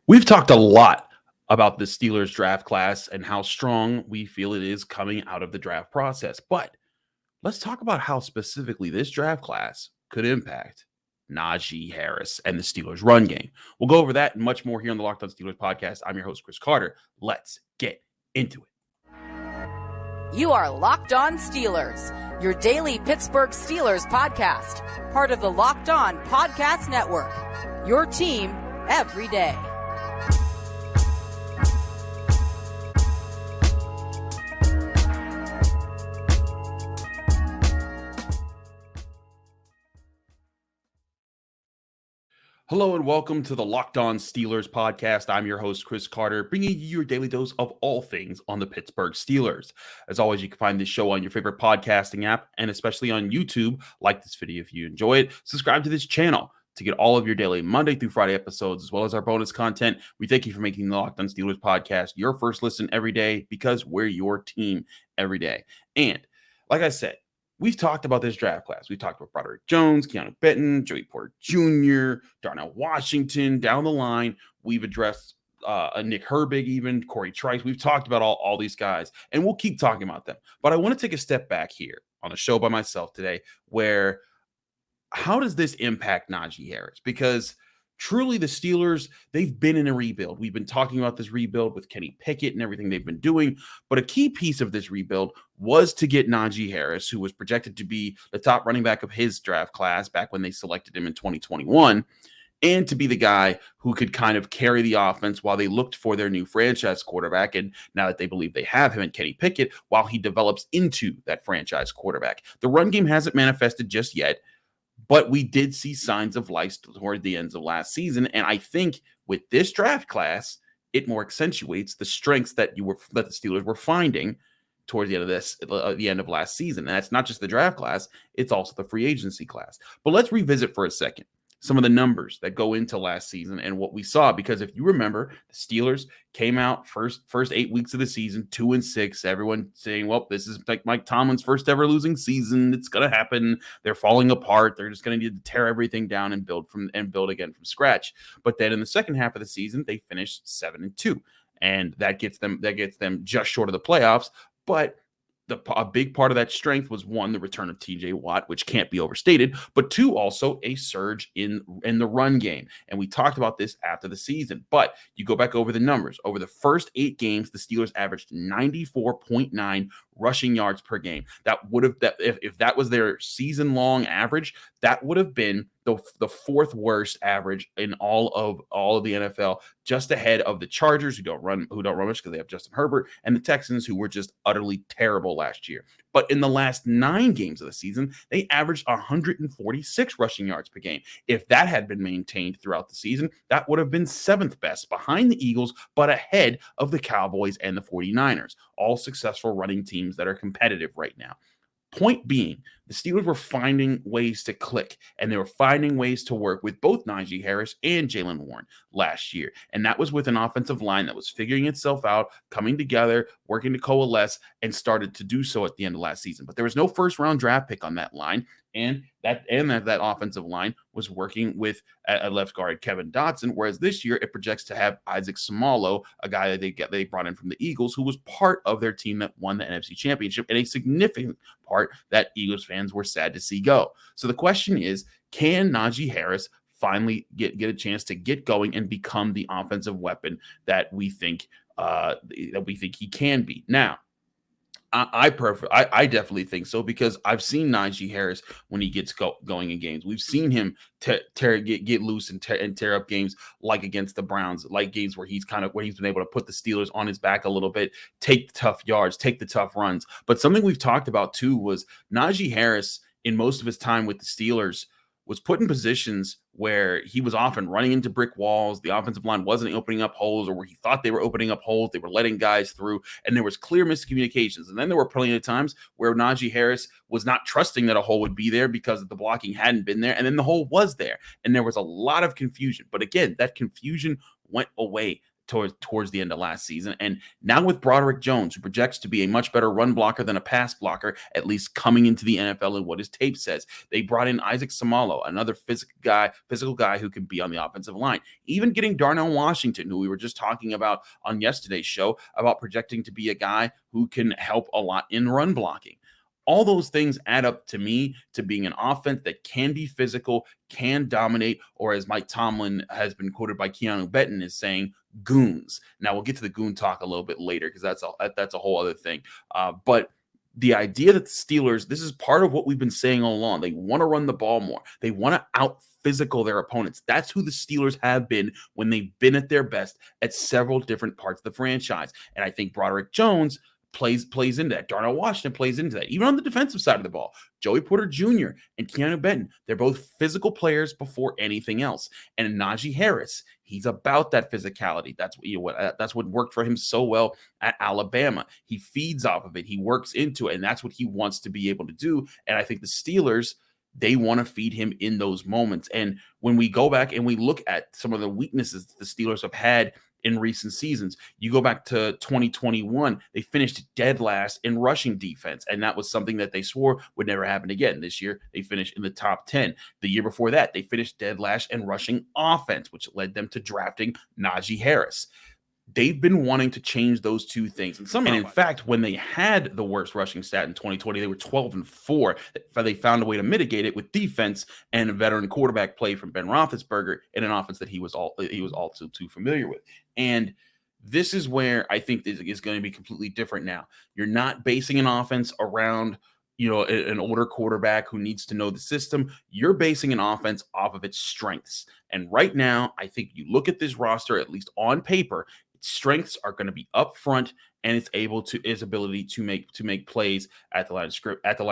We've talked a lot about the Steelers draft class and how strong we feel it is coming out of the draft process. But let's talk about how specifically this draft class could impact Najee Harris and the Steelers run game. We'll go over that and much more here on the Locked On Steelers podcast. I'm your host, Chris Carter. Let's get into it. You are Locked On Steelers, your daily Pittsburgh Steelers podcast, part of the Locked On Podcast Network, your team every day. Hello and welcome to the Locked On Steelers podcast. I'm your host, Chris Carter, bringing you your daily dose of all things on the Pittsburgh Steelers. As always, you can find this show on your favorite podcasting app and especially on YouTube. Like this video if you enjoy it. Subscribe to this channel to get all of your daily Monday through Friday episodes, as well as our bonus content. We thank you for making the Locked On Steelers podcast your first listen every day because we're your team every day. And like I said, we've talked about this draft class. We've talked about Broderick Jones, Keanu Benton, Joey Porter Jr., Darnell Washington, down the line. We've addressed Nick Herbig, even Corey Trice. We've talked about all these guys, and we'll keep talking about them. But I want to take a step back here on a show by myself today where how does this impact Najee Harris? Because truly, the Steelers, they've been in a rebuild. We've been talking about this rebuild with Kenny Pickett and everything they've been doing. But a key piece of this rebuild was to get Najee Harris, who was projected to be the top running back of his draft class back when they selected him in 2021, and to be the guy who could kind of carry the offense while they looked for their new franchise quarterback. And now that they believe they have him in Kenny Pickett, while he develops into that franchise quarterback. The run game hasn't manifested just yet, but we did see signs of life toward the ends of last season. And I think with this draft class, it more accentuates the strengths that the Steelers were finding towards the end of last season. And that's not just the draft class, it's also the free agency class. But let's revisit for a second some of the numbers that go into last season and what we saw. Because if you remember, the Steelers came out first 8 weeks of the season, 2-6. Everyone saying, well, this is like Mike Tomlin's first ever losing season. It's going to happen. They're falling apart. They're just going to need to tear everything down and build again from scratch. But then in the second half of the season, they finished 7-2. And that gets them just short of the playoffs. But a big part of that strength was, one, the return of TJ Watt, which can't be overstated, but two, also a surge in the run game. And we talked about this after the season, but you go back over the numbers. Over the first 8 games, the Steelers averaged 94.9 rushing yards per game. If that was their season-long average, that would have been the fourth worst average in all of the NFL, just ahead of the Chargers, who don't run much because they have Justin Herbert, and the Texans, who were just utterly terrible last year. But in the last 9 games of the season, they averaged 146 rushing yards per game. If that had been maintained throughout the season, that would have been 7th best behind the Eagles, but ahead of the Cowboys and the 49ers, all successful running teams that are competitive right now. Point being, the Steelers were finding ways to click, and they were finding ways to work with both Najee Harris and Jaylen Warren last year. And that was with an offensive line that was figuring itself out, coming together, working to coalesce, and started to do so at the end of last season. But there was no first-round draft pick on that line, and that offensive line was working with a left guard, Kevin Dotson, whereas this year it projects to have Isaac Seumalo, a guy that they brought in from the Eagles, who was part of their team that won the NFC Championship, and a significant part that Eagles fans were sad to see go. So the question is, can Najee Harris finally get a chance to get going and become the offensive weapon that we think he can be? Now, I definitely think so, because I've seen Najee Harris when he gets going in games. We've seen him get loose and tear up games, like against the Browns, like games where he's been able to put the Steelers on his back a little bit, take the tough yards, take the tough runs. But something we've talked about too was Najee Harris, in most of his time with the Steelers, was put in positions where he was often running into brick walls. The offensive line wasn't opening up holes, or where he thought they were opening up holes. They were letting guys through, and there was clear miscommunications. And then there were plenty of times where Najee Harris was not trusting that a hole would be there because the blocking hadn't been there, and then the hole was there, and there was a lot of confusion. But again, that confusion went away towards the end of last season. And now with Broderick Jones, who projects to be a much better run blocker than a pass blocker, at least coming into the NFL and what his tape says. They brought in Isaac Samalo, another physical guy who can be on the offensive line. Even getting Darnell Washington, who we were just talking about on yesterday's show, about projecting to be a guy who can help a lot in run blocking. All those things add up to me to being an offense that can be physical, can dominate, or as Mike Tomlin has been quoted by Keanu Benton is saying, goons. Now we'll get to the goon talk a little bit later because that's a whole other thing. But the idea that the Steelers, this is part of what we've been saying all along. They want to run the ball more. They want to out physical their opponents. That's who the Steelers have been when they've been at their best at several different parts of the franchise. And I think Broderick Jones plays into that. Darnell Washington plays into that. Even on the defensive side of the ball, Joey Porter Jr. and Keanu Benton, they're both physical players before anything else. And Najee Harris, he's about that physicality. That's what worked for him so well at Alabama. He feeds off of it. He works into it, and that's what he wants to be able to do. And I think the Steelers, they want to feed him in those moments. And when we go back and we look at some of the weaknesses that the Steelers have had in recent seasons, you go back to 2021, they finished dead last in rushing defense, and that was something that they swore would never happen again. This year, they finished in the top 10. The year before that, they finished dead last in rushing offense, which led them to drafting Najee Harris. They've been wanting to change those two things. And in fact, when they had the worst rushing stat in 2020, they were 12-4. They found a way to mitigate it with defense and a veteran quarterback play from Ben Roethlisberger in an offense that he was also too familiar with. And this is where I think this is going to be completely different now. You're not basing an offense around an older quarterback who needs to know the system. You're basing an offense off of its strengths. And right now, I think you look at this roster, at least on paper, its strengths are going to be up front, and its ability to make plays at the line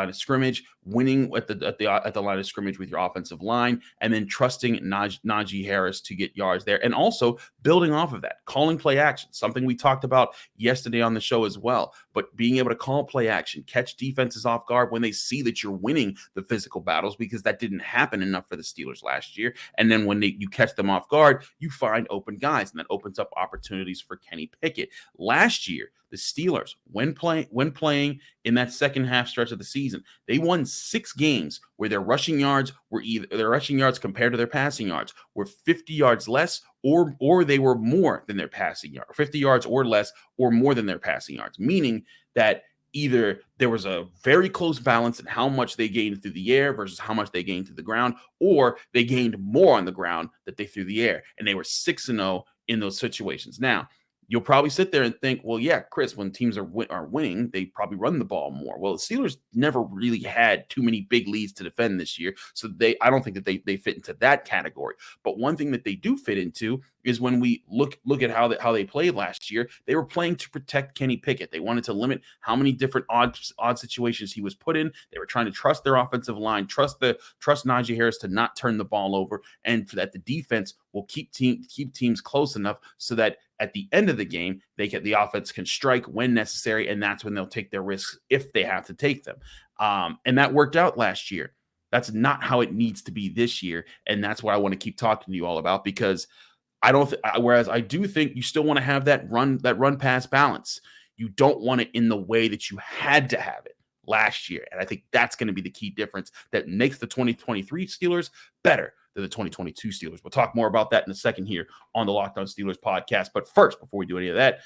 of scrimmage, winning at the line of scrimmage with your offensive line, and then trusting Najee Harris to get yards there, and also building off of that, calling play action, something we talked about yesterday on the show as well. But being able to call play action, catch defenses off guard when they see that you're winning the physical battles, because that didn't happen enough for the Steelers last year. And then when you catch them off guard, you find open guys, and that opens up opportunities for Kenny Pickett. Last year, the Steelers, when playing in that second half stretch of the season, they won 6 games where their rushing yards compared to their passing yards were 50 yards less, or they were more than their passing yards, 50 yards or less, or more than their passing yards, meaning that either there was a very close balance in how much they gained through the air versus how much they gained through the ground, or they gained more on the ground than they through the air, and they were 6-0 in those situations. Now, you'll probably sit there and think, well, yeah, Chris, when teams are winning, they probably run the ball more. Well, the Steelers never really had too many big leads to defend this year, so I don't think that they fit into that category. But one thing that they do fit into is when we look at how they played last year, they were playing to protect Kenny Pickett. They wanted to limit how many different odd situations he was put in. They were trying to trust their offensive line, trust Najee Harris to not turn the ball over, and for that the defense will keep teams close enough so that at the end of the game, the offense can strike when necessary, and that's when they'll take their risks if they have to take them. And that worked out last year. That's not how it needs to be this year, and that's what I want to keep talking to you all about, because whereas I do think you still want to have that run pass balance. You don't want it in the way that you had to have it last year, and I think that's going to be the key difference that makes the 2023 Steelers better than the 2022 Steelers. We'll talk more about that in a second here on the Locked On Steelers podcast. But first, before we do any of that, I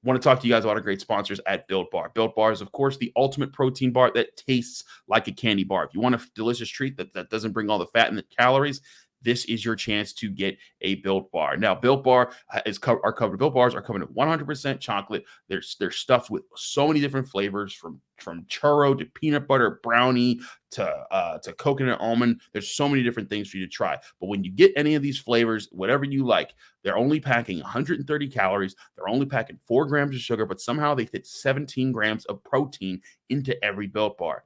want to talk to you guys about our great sponsors at Built Bar. Built Bar is, of course, the ultimate protein bar that tastes like a candy bar. If you want a delicious treat that doesn't bring all the fat and the calories, this is your chance to get a Built Bar. Now, Built Bars are covered in 100% chocolate. They're stuffed with so many different flavors, from churro to peanut butter brownie to coconut almond. There's so many different things for you to try. But when you get any of these flavors, whatever you like, they're only packing 130 calories. They're only packing 4 grams of sugar, but somehow they fit 17 grams of protein into every Built Bar.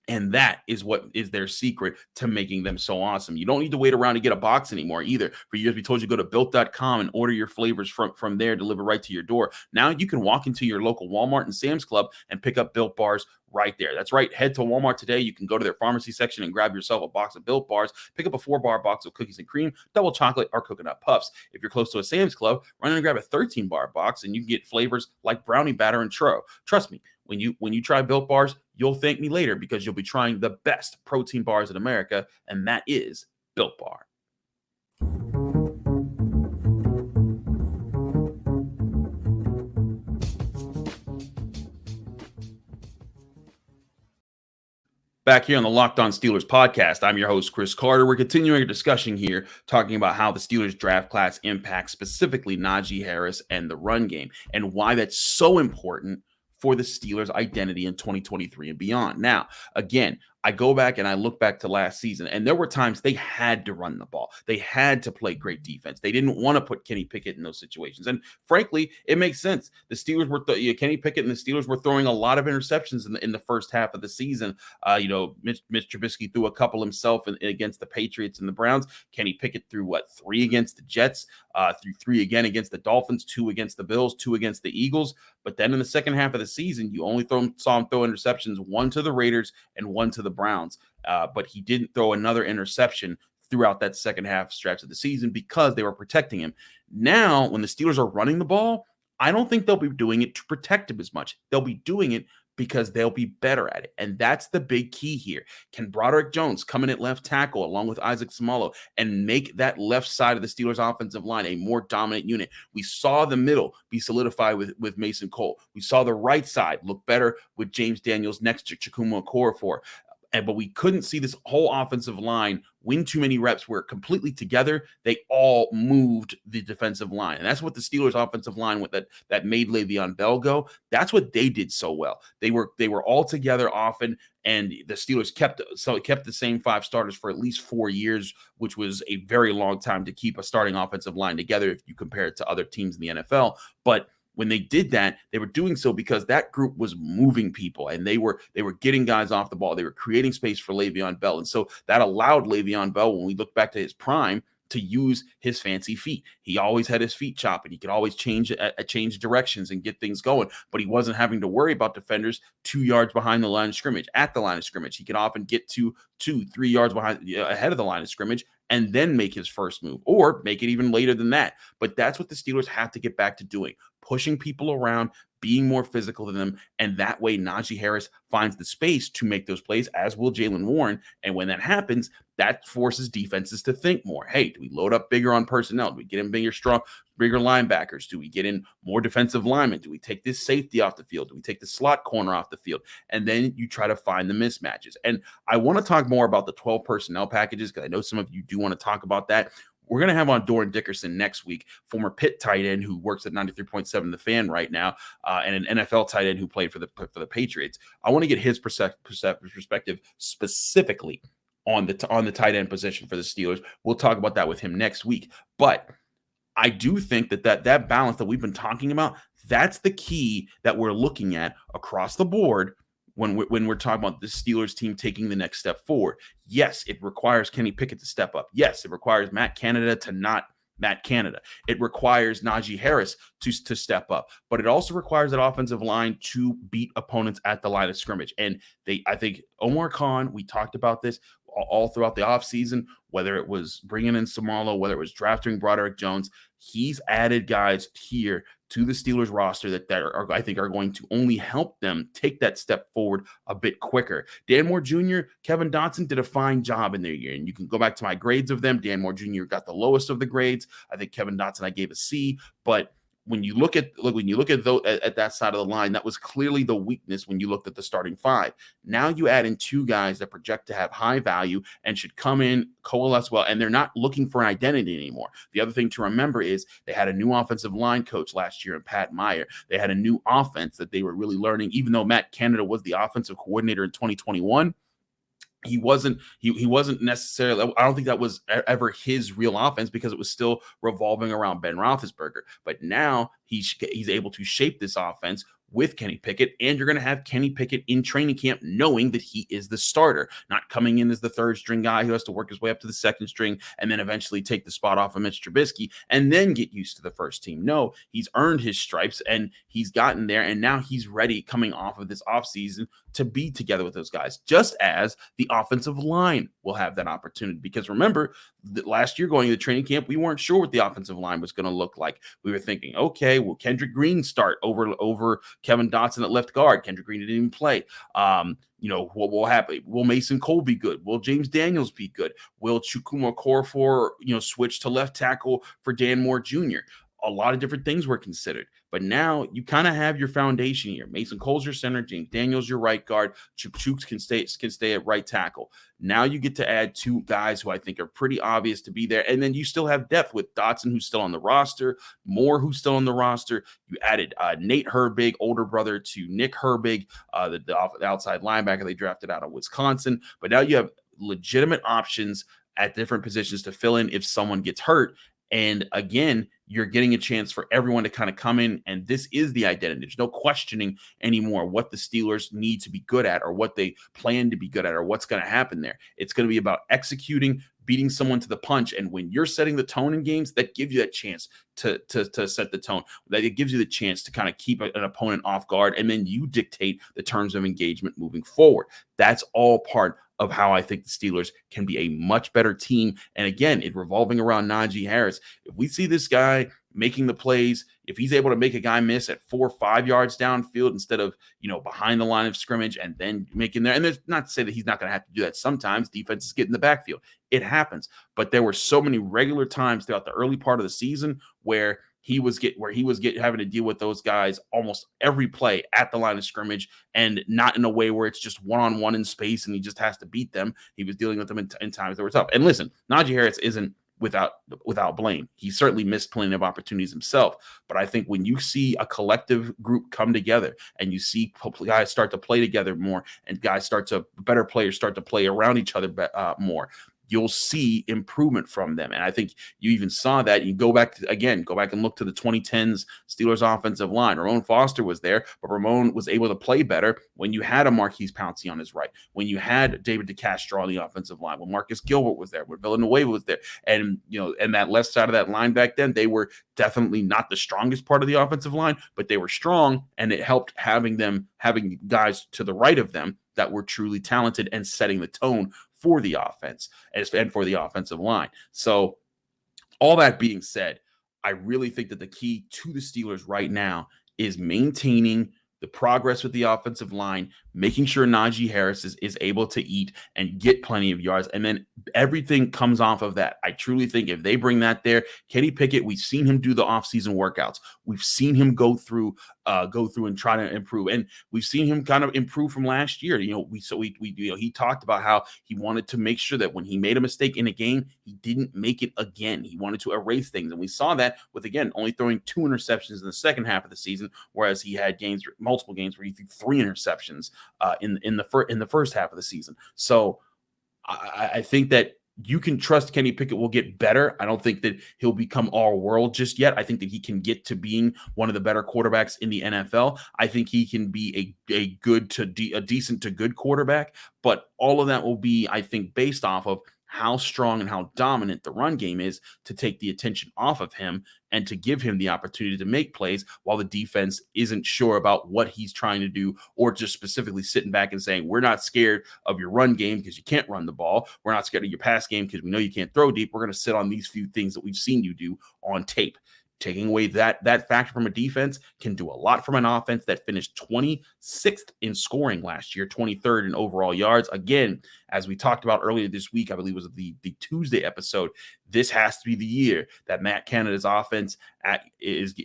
And that is what is their secret to making them so awesome. You don't need to wait around to get a box anymore either. For years, we told you to go to built.com and order your flavors from there, delivered right to your door. Now you can walk into your local Walmart and Sam's Club and pick up Built Bars right there. That's right. Head to Walmart today. You can go to their pharmacy section and grab yourself a box of Built Bars. Pick up a 4-bar box of cookies and cream, double chocolate, or coconut puffs. If you're close to a Sam's Club, run in and grab a 13-bar box, and you can get flavors like brownie batter and churro. Trust me, when you try Built Bars, you'll thank me later because you'll be trying the best protein bars in America, and that is Built Bar. Back here on the Locked On Steelers podcast, I'm your host, Chris Carter. We're continuing our discussion here, talking about how the Steelers draft class impacts specifically Najee Harris and the run game, and why that's so important for the Steelers' identity in 2023 and beyond. Now, again, I go back and I look back to last season, and there were times they had to run the ball. They had to play great defense. They didn't want to put Kenny Pickett in those situations. And frankly, it makes sense. The Steelers were Kenny Pickett and the Steelers were throwing a lot of interceptions in the first half of the season. Mitch Trubisky threw a couple himself against the Patriots and the Browns. Kenny Pickett threw 3 against the Jets, threw 3 again against the Dolphins, 2 against the Bills, 2 against the Eagles. But then in the second half of the season, you only saw him throw interceptions, 1 to the Raiders and 1 to the Browns. But he didn't throw another interception throughout that second half stretch of the season because they were protecting him. Now, when the Steelers are running the ball, I don't think they'll be doing it to protect him as much. They'll be doing it because they'll be better at it. And that's the big key here. Can Broderick Jones come in at left tackle along with Isaac Seumalo and make that left side of the Steelers offensive line a more dominant unit? We saw the middle be solidified with Mason Cole. We saw the right side look better with James Daniels next to Chukwuma Okorafor. But we couldn't see this whole offensive line win too many reps where completely together they all moved the defensive line. And that's what the Steelers offensive line with that made Le'Veon Bell go. That's what they did so well. They were all together often, and the Steelers kept the same 5 starters for at least 4 years, which was a very long time to keep a starting offensive line together if you compare it to other teams in the NFL. But when they did that, they were doing so because that group was moving people and they were getting guys off the ball. They were creating space for Le'Veon Bell. And so that allowed Le'Veon Bell, when we look back to his prime, to use his fancy feet. He always had his feet chopping. He could always change directions and get things going, but he wasn't having to worry about defenders 2 yards behind the line of scrimmage. At the line of scrimmage, he could often get to 2-3 yards ahead of the line of scrimmage and then make his first move, or make it even later than that. But that's what the Steelers have to get back to doing, pushing people around, being more physical than them, and that way Najee Harris finds the space to make those plays, as will Jaylen Warren. And when that happens, that forces defenses to think more. Hey, do we load up bigger on personnel? Do we get in bigger linebackers? Do we get in more defensive linemen? Do we take this safety off the field? Do we take the slot corner off the field? And then you try to find the mismatches. And I want to talk more about the 12 personnel packages because I know some of you do want to talk about that. We're going to have on Doran Dickerson next week, former Pitt tight end who works at 93.7 The Fan right now, and an NFL tight end who played for the Patriots. I want to get his perspective specifically on the tight end position for the Steelers. We'll talk about that with him next week. But I do think that balance that we've been talking about, that's the key that we're looking at across the board when we're talking about the Steelers team taking the next step forward. Yes, it requires Kenny Pickett to step up. Yes, it requires Matt Canada to not Matt Canada. It requires Najee Harris to step up, but it also requires that offensive line to beat opponents at the line of scrimmage. And I think Omar Khan, we talked about this all throughout the offseason, whether it was bringing in Seumalo, whether it was drafting Broderick Jones, he's added guys here to the Steelers roster that I think are going to only help them take that step forward a bit quicker. Dan Moore Jr., Kevin Dotson did a fine job in their year, and you can go back to my grades of them. Dan Moore Jr. got the lowest of the grades. I think Kevin Dotson I gave a C, but when you look at that side of the line, that was clearly the weakness when you looked at the starting 5. Now you add in 2 guys that project to have high value and should come in, coalesce well, and they're not looking for an identity anymore. The other thing to remember is they had a new offensive line coach last year in Pat Meyer. They had a new offense that they were really learning, even though Matt Canada was the offensive coordinator in 2021. He wasn't necessarily, I don't think that was ever his real offense because it was still revolving around Ben Roethlisberger. But now he's able to shape this offense with Kenny Pickett, and you're going to have Kenny Pickett in training camp knowing that he is the starter, not coming in as the third string guy who has to work his way up to the second string and then eventually take the spot off of Mitch Trubisky and then get used to the first team. No, he's earned his stripes and he's gotten there, and now he's ready coming off of this offseason to be together with those guys, just as the offensive line will have that opportunity. Because remember, that last year going to training camp, we weren't sure what the offensive line was going to look like. We were thinking, okay, will Kendrick Green start over Kevin Dotson at left guard? Kendrick Green didn't even play. What will happen? Will Mason Cole be good? Will James Daniels be good? Will Chukwuma Okorafor, switch to left tackle for Dan Moore Jr.? A lot of different things were considered, but now you kind of have your foundation here. Mason Cole's your center, James Daniels your right guard, Chooks can stay at right tackle. Now you get to add two guys who I think are pretty obvious to be there, and then you still have depth with Dotson, who's still on the roster, Moore, who's still on the roster. You added Nate Herbig, older brother to Nick Herbig, the outside linebacker they drafted out of Wisconsin. But now you have legitimate options at different positions to fill in if someone gets hurt. And again, you're getting a chance for everyone to kind of come in, and this is the identity. There's no questioning anymore what the Steelers need to be good at or what they plan to be good at or what's going to happen there. It's going to be about executing, beating someone to the punch. And when you're setting the tone in games, that gives you that chance to set the tone. That it gives you the chance to kind of keep an opponent off guard, and then you dictate the terms of engagement moving forward. That's all part of how I think the Steelers can be a much better team. And again, it revolving around Najee Harris. If we see this guy making the plays, if he's able to make a guy miss at 4 or 5 yards downfield instead of, behind the line of scrimmage and then making there, and there's not to say that he's not going to have to do that. Sometimes defenses get in the backfield. It happens. But there were so many regular times throughout the early part of the season where he was having to deal with those guys almost every play at the line of scrimmage, and not in a way where it's just one-on-one in space and he just has to beat them. He was dealing with them in times that were tough. And listen, Najee Harris isn't without blame. He certainly missed plenty of opportunities himself. But I think when you see a collective group come together and you see guys start to play together more and better players start to play around each other more, you'll see improvement from them. And I think you even saw that. You go back and look to the 2010s Steelers offensive line. Ramon Foster was there, but Ramon was able to play better when you had a Marquise Pouncey on his right, when you had David DeCastro on the offensive line, when Marcus Gilbert was there, when Villanueva was there. And, and that left side of that line back then, they were definitely not the strongest part of the offensive line, but they were strong, and it helped having guys to the right of them that were truly talented and setting the tone for the offense and for the offensive line. So all that being said, I really think that the key to the Steelers right now is maintaining the progress with the offensive line, making sure Najee Harris is able to eat and get plenty of yards, and then everything comes off of that. I truly think if they bring that there, Kenny Pickett, we've seen him do the offseason workouts. We've seen him go through and try to improve, and we've seen him kind of improve from last year. He talked about how he wanted to make sure that when he made a mistake in a game, he didn't make it again. He wanted to erase things, and we saw that with, again, only throwing 2 interceptions in the second half of the season, whereas he had multiple games where he threw 3 interceptions in the first half of the season. So I think that you can trust Kenny Pickett will get better. I don't think that he'll become all world just yet. I think that he can get to being one of the better quarterbacks in the NFL. I think he can be a decent to good quarterback, but all of that will be, I think, based off of how strong and how dominant the run game is to take the attention off of him and to give him the opportunity to make plays while the defense isn't sure about what he's trying to do, or just specifically sitting back and saying, we're not scared of your run game because you can't run the ball. We're not scared of your pass game because we know you can't throw deep. We're going to sit on these few things that we've seen you do on tape. Taking away that factor from a defense can do a lot from an offense that finished 26th in scoring last year, 23rd in overall yards. Again, as we talked about earlier this week, I believe it was the Tuesday episode, this has to be the year that Matt Canada's offense is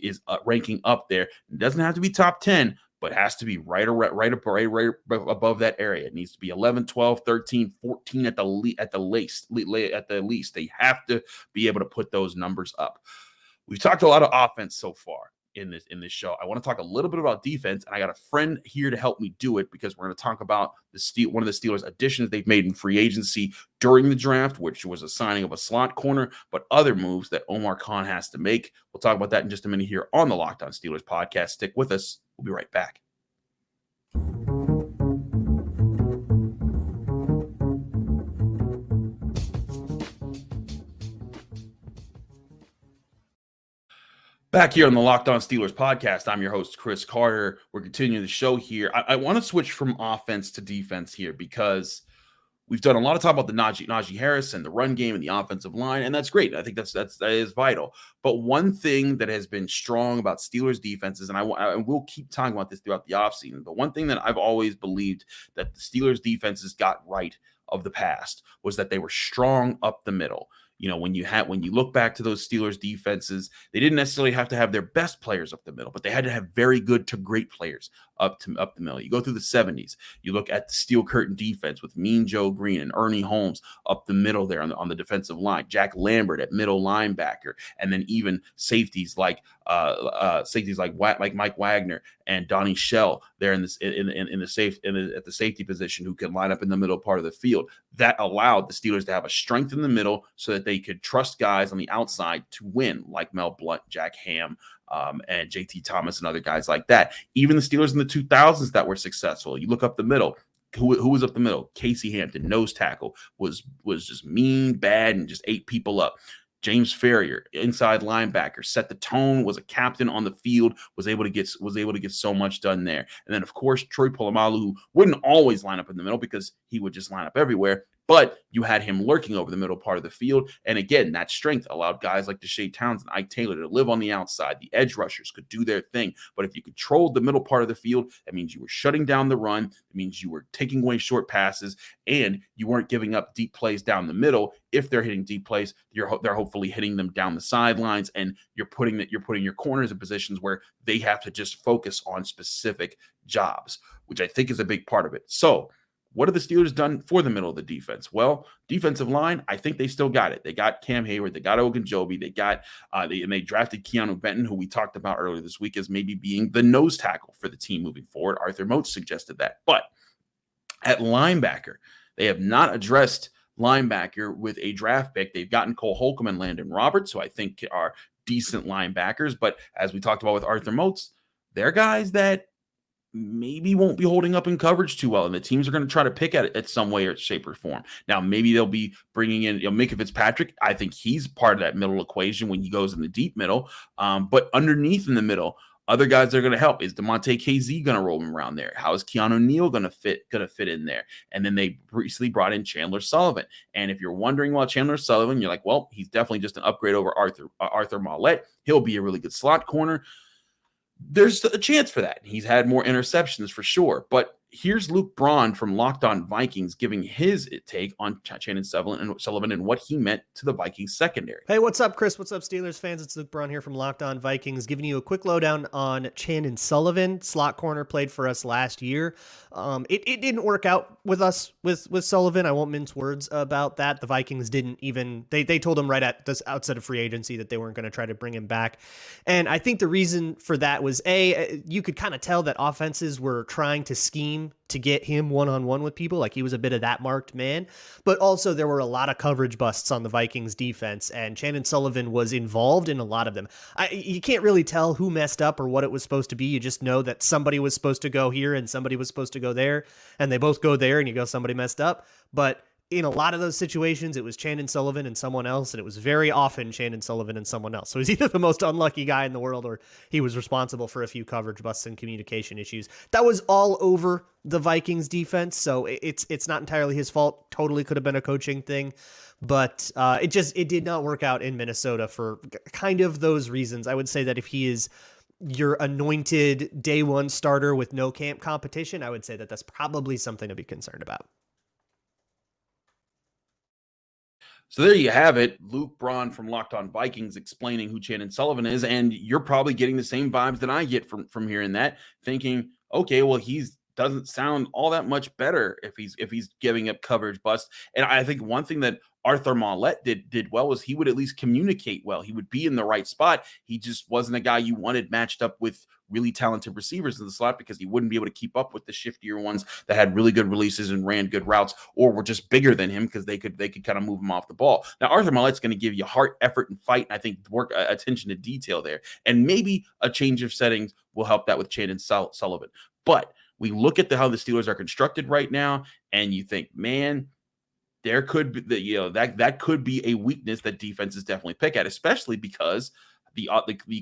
ranking up there. It doesn't have to be top 10, but has to be right above that area. It needs to be 11, 12, 13, 14 at the least. They have to be able to put those numbers up. We've talked a lot of offense so far in this show. I want to talk a little bit about defense, and I got a friend here to help me do it because we're going to talk about one of the Steelers' additions they've made in free agency during the draft, which was a signing of a slot corner, but other moves that Omar Khan has to make. We'll talk about that in just a minute here on the Locked On Steelers podcast. Stick with us. We'll be right back. Back here on the Locked On Steelers podcast, I'm your host, Chris Carter. We're continuing the show here. I want to switch from offense to defense here because we've done a lot of talk about the Najee Harris and the run game and the offensive line, and that's great. I think that is vital. But one thing that has been strong about Steelers defenses, and I will keep talking about this throughout the offseason, but one thing that I've always believed that the Steelers defenses got right of the past was that they were strong up the middle. You know, when you look back to those Steelers defenses, they didn't necessarily have to have their best players up the middle, but they had to have very good to great players up the middle. You go through the 70s, you look at the Steel Curtain defense with Mean Joe Green and Ernie Holmes up the middle there on the defensive line, Jack Lambert at middle linebacker, and then even safeties like Mike Wagner and Donnie Shell there at the safety position who could line up in the middle part of the field. That allowed the Steelers to have a strength in the middle so that they could trust guys on the outside to win, like Mel Blount, Jack Ham, and JT Thomas and other guys like that. Even the Steelers in the 2000s that were successful. You look up the middle. Who was up the middle? Casey Hampton, nose tackle, was just mean, bad, and just ate people up. James Ferrier, inside linebacker, set the tone, was a captain on the field, was able to get so much done there. And then, of course, Troy Polamalu, who wouldn't always line up in the middle because he would just line up everywhere, but you had him lurking over the middle part of the field. And again, that strength allowed guys like Deshae Townsend, Ike Taylor to live on the outside. The edge rushers could do their thing. But if you controlled the middle part of the field, that means you were shutting down the run. It means you were taking away short passes, and you weren't giving up deep plays down the middle. If they're hitting deep plays, they're hopefully hitting them down the sidelines, and you're putting your corners in positions where they have to just focus on specific jobs, which I think is a big part of it. So what have the Steelers done for the middle of the defense? Well, defensive line, I think they still got it. They got Cam Hayward, they got Ogunjobi, they drafted Keanu Benton, who we talked about earlier this week as maybe being the nose tackle for the team moving forward. Arthur Moat suggested that. But at linebacker, they have not addressed linebacker with a draft pick. They've gotten Cole Holcomb and Landon Roberts, who I think are decent linebackers. But as we talked about with Arthur Moats, they're guys that maybe won't be holding up in coverage too well, and the teams are going to try to pick at it at some way or shape or form. Now, maybe they'll be bringing in Minkah Fitzpatrick. I think he's part of that middle equation when he goes in the deep middle. But underneath in the middle, other guys that are going to help. Is DeMonte KZ going to roll him around there? How is Keanu Neal going to fit in there? And then they recently brought in Chandler Sullivan. And if you're wondering about Chandler Sullivan, you're like, well, he's definitely just an upgrade over Arthur Maulet. He'll be a really good slot corner. There's a chance for that. He's had more interceptions for sure. But here's Luke Braun from Locked On Vikings giving his take on Chandler Sullivan and what he meant to the Vikings secondary. Hey, what's up, Chris? What's up, Steelers fans? It's Luke Braun here from Locked On Vikings, giving you a quick lowdown on Chandler Sullivan. Slot corner, played for us last year. It didn't work out with us with Sullivan. I won't mince words about that. The Vikings didn't even, they told him right at this outset of free agency that they weren't going to try to bring him back. And I think the reason for that was, you could kind of tell that offenses were trying to scheme to get him one-on-one with people. Like, he was a bit of that marked man, but also there were a lot of coverage busts on the Vikings defense, and Chandler Sullivan was involved in a lot of them. You can't really tell who messed up or what it was supposed to be. You just know that somebody was supposed to go here and somebody was supposed to go there, and they both go there, and you go, somebody messed up. But in a lot of those situations, it was Chandler Sullivan and someone else, and it was very often Chandler Sullivan and someone else. So he's either the most unlucky guy in the world, or he was responsible for a few coverage busts and communication issues. That was all over the Vikings defense, so it's not entirely his fault. Totally could have been a coaching thing, but it did not work out in Minnesota for kind of those reasons. I would say that if he is your anointed day one starter with no camp competition, I would say that that's probably something to be concerned about. So there you have it. Luke Braun from Locked On Vikings explaining who Chandler Sullivan is. And you're probably getting the same vibes that I get from hearing that, thinking, okay, well, he's doesn't sound all that much better if he's giving up coverage bust. And I think one thing that Arthur Maulet did well was he would at least communicate well. He would be in the right spot. He just wasn't a guy you wanted matched up with really talented receivers in the slot because he wouldn't be able to keep up with the shiftier ones that had really good releases and ran good routes or were just bigger than him because they could kind of move him off the ball. Now, Arthur Maulet's going to give you heart, effort, and fight, and I think work attention to detail there. And maybe a change of settings will help that with Chandon Sullivan. But we look at how the Steelers are constructed right now, and you think, man, there could be that could be a weakness that defenses definitely pick at, especially because the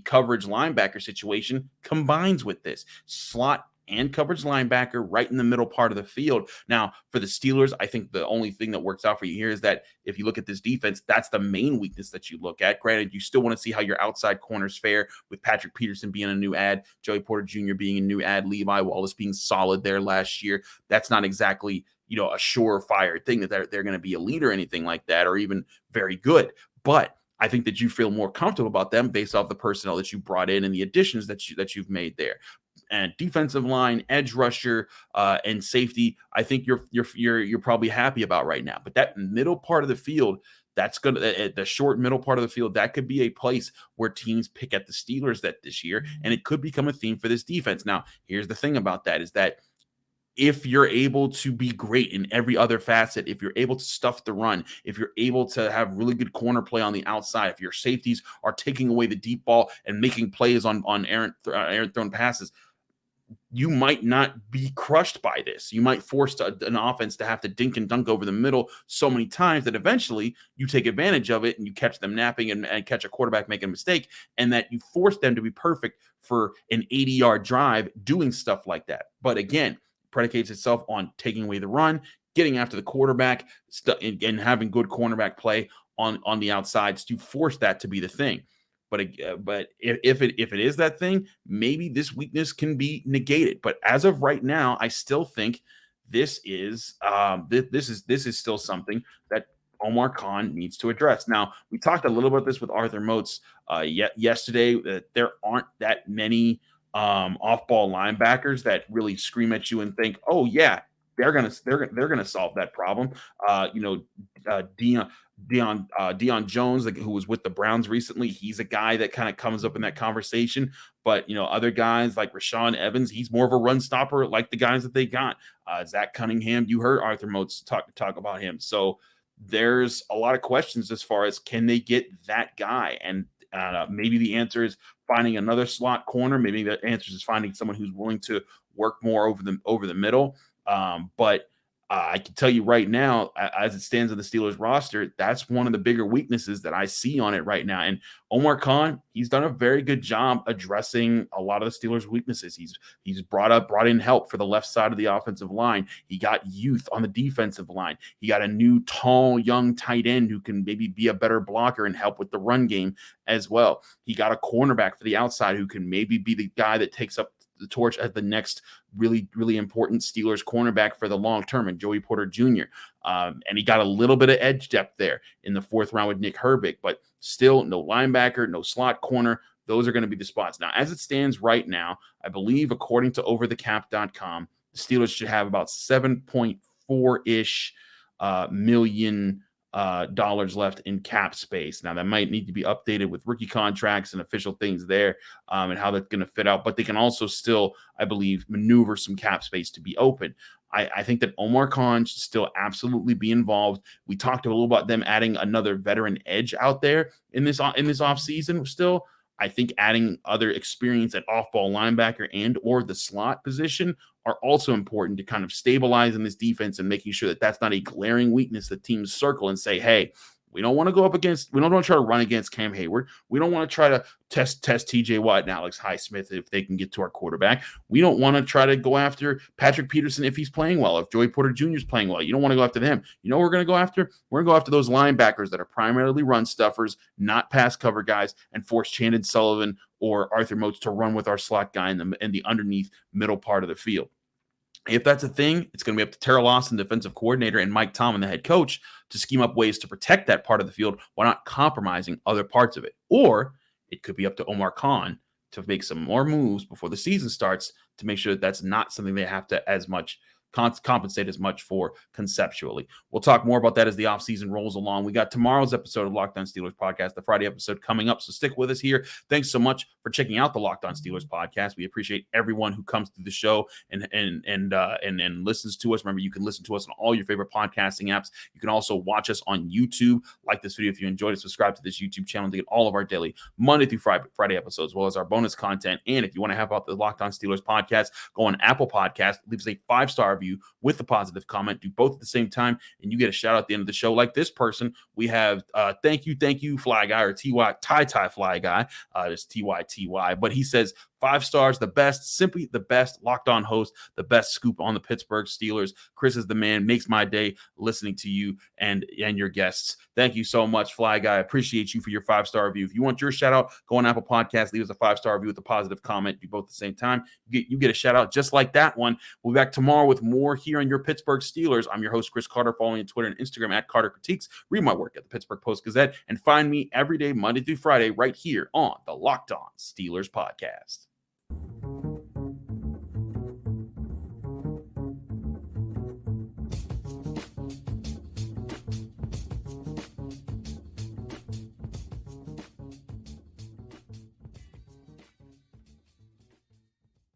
coverage linebacker situation combines with this slot and coverage linebacker right in the middle part of the field. Now, for the Steelers, I think the only thing that works out for you here is that if you look at this defense, that's the main weakness that you look at. Granted, you still want to see how your outside corners fare with Patrick Peterson being a new add, Joey Porter Jr. being a new add, Levi Wallace being solid there last year. That's not exactly a surefire thing that they're going to be a leader or anything like that, or even very good. But I think that you feel more comfortable about them based off the personnel that you brought in and the additions that you've made there. And defensive line, edge rusher, and safety, I think you're probably happy about right now. But that middle part of the field, that's going to the short middle part of the field, that could be a place where teams pick at the Steelers this year, and it could become a theme for this defense. Now, here's the thing about that is that if you're able to be great in every other facet, if you're able to stuff the run, if you're able to have really good corner play on the outside, if your safeties are taking away the deep ball and making plays on errant thrown passes, you might not be crushed by this. You might force an offense to have to dink and dunk over the middle so many times that eventually you take advantage of it and you catch them napping and catch a quarterback making a mistake, and that you force them to be perfect for an 80-yard drive doing stuff like that. But again, predicates itself on taking away the run, getting after the quarterback, and having good cornerback play on the outsides to force that to be the thing. But if it is that thing, maybe this weakness can be negated. But as of right now, I still think this is still something that Omar Khan needs to address. Now, we talked a little about this with Arthur Moats yesterday, that there aren't that many off-ball linebackers that really scream at you and think, oh yeah, they're gonna solve that problem. Deion Jones, who was with the Browns recently, he's a guy that kind of comes up in that conversation. But other guys like Rashaan Evans, he's more of a run stopper, like the guys that they got. Zach Cunningham, you heard Arthur Moats talk about him. So there's a lot of questions as far as can they get that guy, and maybe the answer is finding another slot corner. Maybe the answer is finding someone who's willing to work more over the middle. But I can tell you right now, as it stands on the Steelers roster, that's one of the bigger weaknesses that I see on it right now. And Omar Khan, he's done a very good job addressing a lot of the Steelers' weaknesses. He's brought in help for the left side of the offensive line. He got youth on the defensive line. He got a new tall, young tight end who can maybe be a better blocker and help with the run game as well. He got a cornerback for the outside who can maybe be the guy that takes up the torch as the next really, really important Steelers cornerback for the long term, and Joey Porter Jr. And he got a little bit of edge depth there in the fourth round with Nick Herbig, but still no linebacker, no slot corner. Those are going to be the spots. Now, as it stands right now, I believe, according to overthecap.com, the Steelers should have about 7.4-ish million dollars left in cap space. Now, that might need to be updated with rookie contracts and official things there, and how that's going to fit out. But they can also still, I believe, maneuver some cap space to be open. I think that Omar Khan should still absolutely be involved. We talked a little about them adding another veteran edge out there in this offseason still. I think adding other experience at off-ball linebacker and or the slot position are also important to kind of stabilizing this defense and making sure that that's not a glaring weakness that teams circle and say, hey, we don't want to try to run against Cam Hayward. We don't want to try to test TJ Watt and Alex Highsmith if they can get to our quarterback. We don't want to try to go after Patrick Peterson if he's playing well, if Joey Porter Jr. is playing well. You don't want to go after them. You know what we're going to go after? We're going to go after those linebackers that are primarily run stuffers, not pass cover guys, and force Chandon Sullivan or Arthur Moats to run with our slot guy in the underneath middle part of the field. If that's a thing, it's going to be up to Terrell Austin, defensive coordinator, and Mike Tomlin, the head coach, to scheme up ways to protect that part of the field while not compromising other parts of it. Or it could be up to Omar Khan to make some more moves before the season starts to make sure that that's not something they have to as much compensate as much for conceptually. We'll talk more about that as the offseason rolls along. We got tomorrow's episode of Locked On Steelers podcast, the Friday episode coming up. So stick with us here. Thanks so much for checking out the Locked On Steelers podcast. We appreciate everyone who comes to the show and listens to us. Remember, you can listen to us on all your favorite podcasting apps. You can also watch us on YouTube. Like this video if you enjoyed it. Subscribe to this YouTube channel to get all of our daily Monday through Friday episodes, as well as our bonus content. And if you want to help out the Locked On Steelers podcast, go on Apple Podcast, leave us a 5-star review with the positive comment. Do both at the same time, and you get a shout out at the end of the show. Like this person, we have thank you, Fly Guy, or Ty Fly Guy. It's TYTY, but he says 5 stars, the best, simply the best Locked On host, the best scoop on the Pittsburgh Steelers. Chris is the man, makes my day listening to you and your guests. Thank you so much, Fly Guy. I appreciate you for your 5-star review. If you want your shout out, go on Apple Podcasts, leave us a 5-star review with a positive comment. Do both at the same time. You get a shout out just like that one. We'll be back tomorrow with more here on your Pittsburgh Steelers. I'm your host, Chris Carter. Follow me on Twitter and Instagram at Carter Critiques. Read my work at the Pittsburgh Post-Gazette and find me every day, Monday through Friday, right here on the Locked On Steelers podcast.